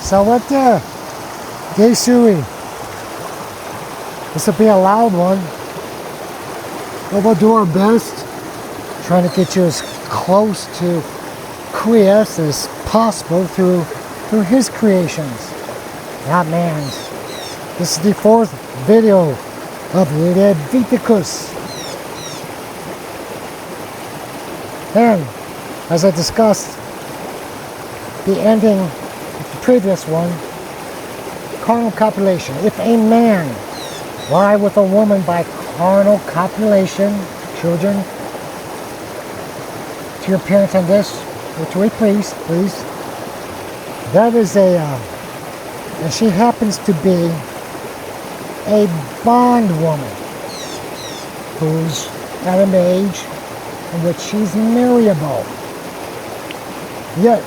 So what the? Desui. This will be a loud one. But we'll do our best. Trying to get you as close to QUI EST as possible through his creations, not man's. This is the 4th video of Leviticus. And as I discussed, the ending of the previous one, carnal copulation. If a man lie with a woman by carnal copulation, children, to your parents on this, or to a priest, please, that is and she happens to be a bondwoman who's at an age in which she's marriable. Yet,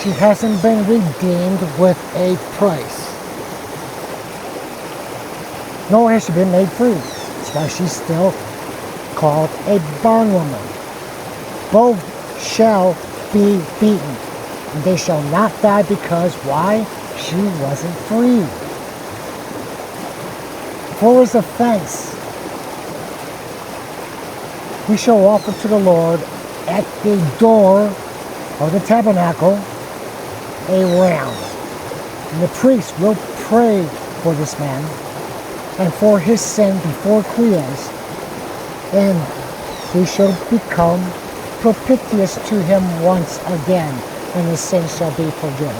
she hasn't been redeemed with a price. Nor has she been made free. That's why she's still called a bondwoman. Both shall be beaten, and they shall not die because, why? She wasn't free. For his offense, he shall offer to the Lord at the door of the tabernacle a ram. And the priest will pray for this man and for his sin before QUI EST, and he shall become propitious to him once again, and his sin shall be forgiven.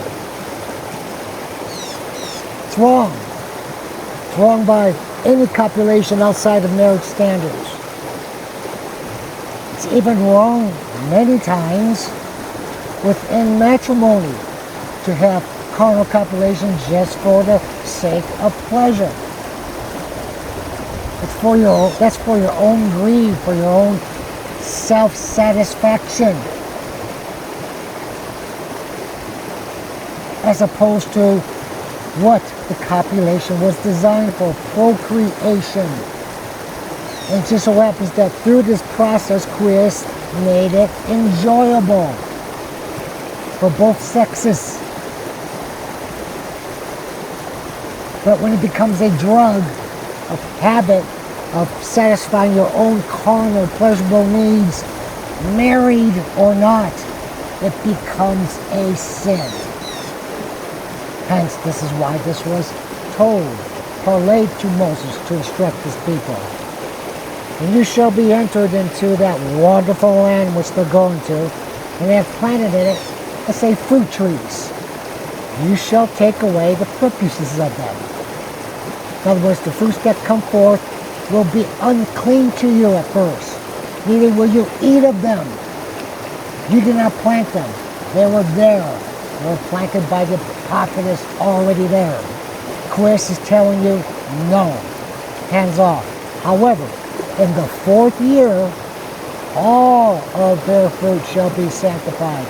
It's wrong. It's wrong by any copulation outside of marriage standards. It's even wrong many times within matrimony to have carnal copulation just for the sake of pleasure. That's for your own greed, for your own self-satisfaction, as opposed to what the copulation was designed for, procreation. And it just so happens that through this process, QUI EST made it enjoyable for both sexes. But when it becomes a drug of habit, of satisfying your own carnal, pleasurable needs, married or not, it becomes a sin. Hence, this is why this was told, parlayed to Moses to instruct his people. And you shall be entered into that wonderful land which they're going to, and they have planted in it, let's say, fruit trees. You shall take away the prepuces of them. In other words, the fruits that come forth will be unclean to you at first. Neither will you eat of them. You did not plant them. They were there. They were planted by the populace already there. QUI EST is telling you, no. Hands off. However, in the 4th year, all of their fruit shall be sanctified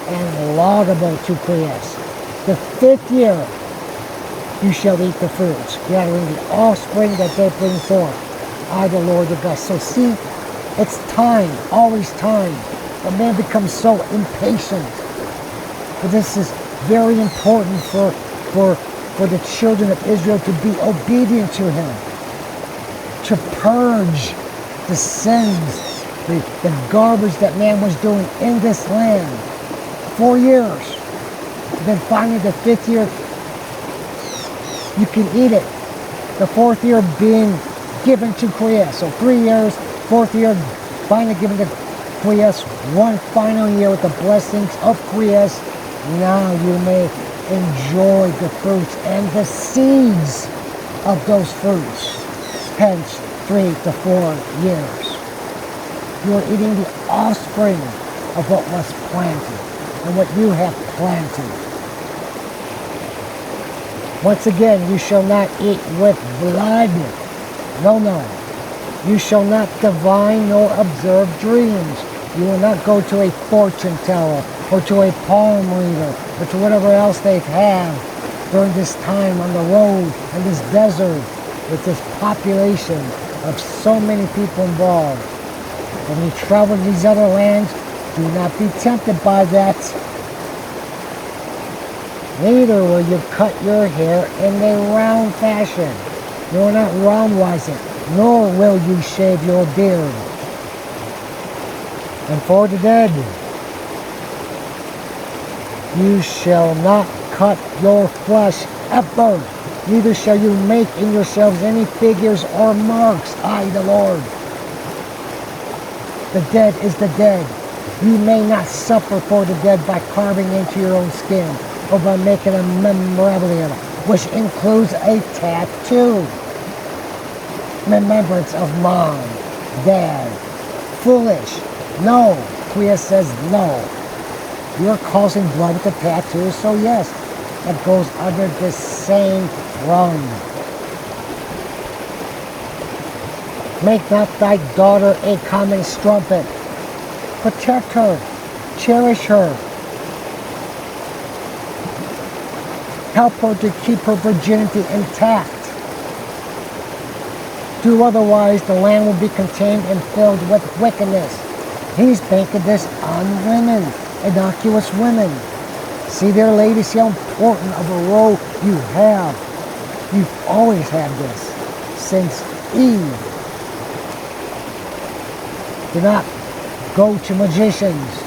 and laudable to QUI EST. The 5th year, you shall eat the fruits, gathering the offspring that they bring forth. I, the Lord your God. So see, it's time, always time. The man becomes so impatient. But this is very important for the children of Israel to be obedient to him, to purge the sins, the garbage that man was doing in this land. 4 years. And then finally the 5th year, you can eat it. The 4th year being given to QUI EST. So 3 years, 4th year, finally given to QUI EST. One final year with the blessings of QUI EST. Now you may enjoy the fruits and the seeds of those fruits. Hence, 3 to 4 years. You are eating the offspring of what was planted and what you have planted. Once again, you shall not eat with blood. No, no. You shall not divine nor observe dreams. You will not go to a fortune teller or to a palm reader or to whatever else they have during this time on the road in this desert with this population of so many people involved. When you travel to these other lands, do not be tempted by that. Neither will you cut your hair in a round fashion, nor not round-wise it, nor will you shave your beard. And for the dead, you shall not cut your flesh ever, neither shall you make in yourselves any figures or marks. I, the Lord. The dead is the dead. You may not suffer for the dead by carving into your own skin, or by making a memorabilia, which includes a tattoo. Remembrance of mom, dad. Foolish. No. Quia says no. You're causing blood with the tattoos, so yes, that goes under the same rung. Make not thy daughter a common strumpet. Protect her. Cherish her. Help her to keep her virginity intact. Do otherwise, the land will be contained and filled with wickedness. He's banking this on women, innocuous women. See there, ladies, see how important of a role you have. You've always had this, since Eve. Do not go to magicians.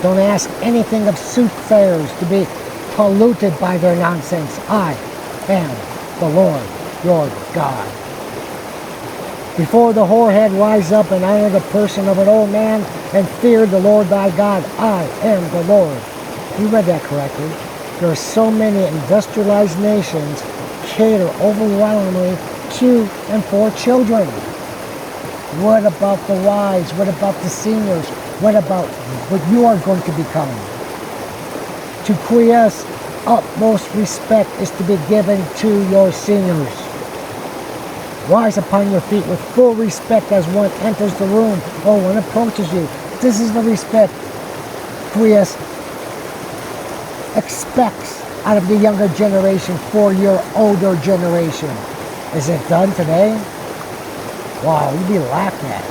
Don't ask anything of soothsayers to be polluted by their nonsense. I am the Lord your God. Before the whorehead rise up and honor the person of an old man and fear the Lord thy God. I am the Lord. You read that correctly. There are so many industrialized nations cater overwhelmingly to and for children. What about the wives? What about the seniors? What about what you are going to become? To quiesce, utmost respect is to be given to your seniors. Rise upon your feet with full respect as one enters the room or one approaches you. This is the respect Quiesce expects out of the younger generation for your older generation. Is it done today? Wow, you'd be laughed at.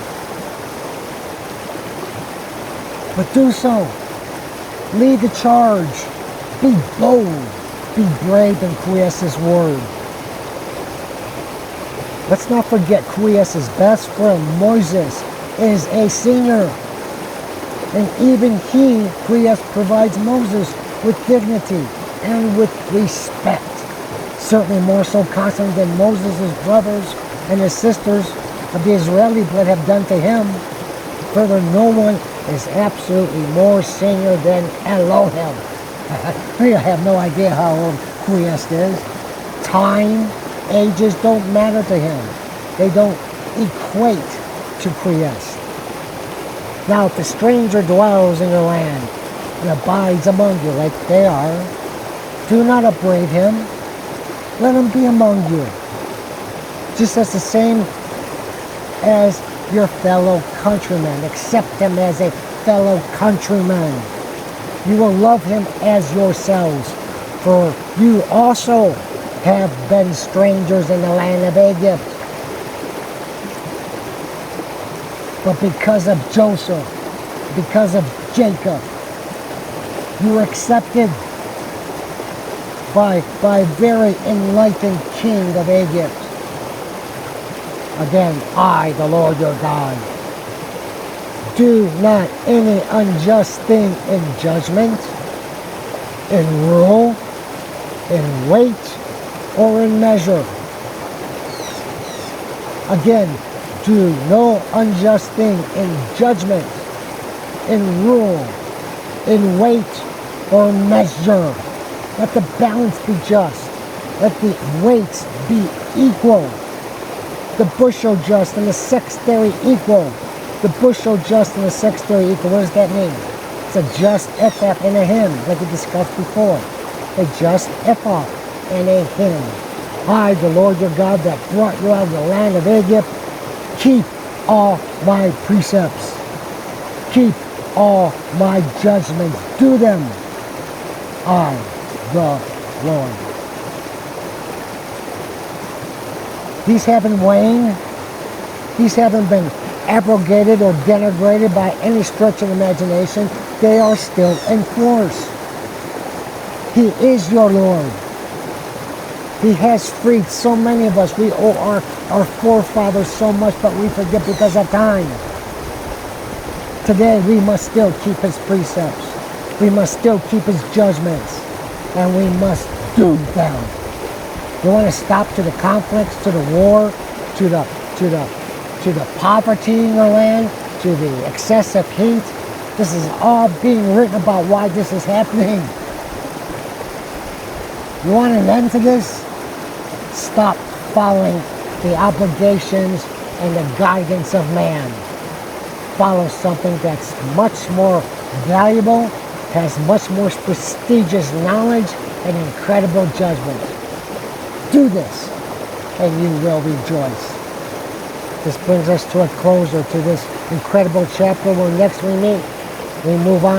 But do so. Lead the charge. Be bold. Be brave in Quiesce's word. Let's not forget Quiesce's best friend, Moses, is a senior. And even he, Quiesce, provides Moses with dignity and with respect. Certainly more so constantly than Moses' brothers and his sisters of the Israeli blood have done to him. Further, no one is absolutely more senior than Elohim. We have no idea how old Quiesce is. Time, ages don't matter to him. They don't equate to Quiesce. Now, if a stranger dwells in your land and abides among you like they are, do not upbraid him. Let him be among you. Just as the same as your fellow countrymen. Accept him as a fellow countryman. You will love him as yourselves, for you also have been strangers in the land of Egypt. But because of Joseph, because of Jacob, you were accepted by a very enlightened king of Egypt. Again, I, the Lord your God. Do not any unjust thing in judgment, in rule, in weight, or in measure. Again, do no unjust thing in judgment, in rule, in weight, or in measure. Let the balance be just. Let the weights be equal. The bushel just and the sextary equal. The bushel just and the sextary equal. What does that mean? It's a just ephah and a hin, like we discussed before. A just ephah and a hin. I, the Lord your God, that brought you out of the land of Egypt, keep all my precepts. Keep all my judgments. Do them. I, the Lord. These haven't waned. These haven't been abrogated or denigrated by any stretch of imagination. They are still in force. He is your Lord. He has freed so many of us. We owe our forefathers so much, but we forget because of time. Today, we must still keep his precepts. We must still keep his judgments. And we must do them. You want to stop to the conflicts, to the war, to the poverty in your land, to the excessive heat. This is all being written about why this is happening. You want an end to this? Stop following the obligations and the guidance of man. Follow something that's much more valuable, has much more prestigious knowledge and incredible judgment. Do this, and you will rejoice. This brings us to a closer to this incredible chapter where next we meet. We move on.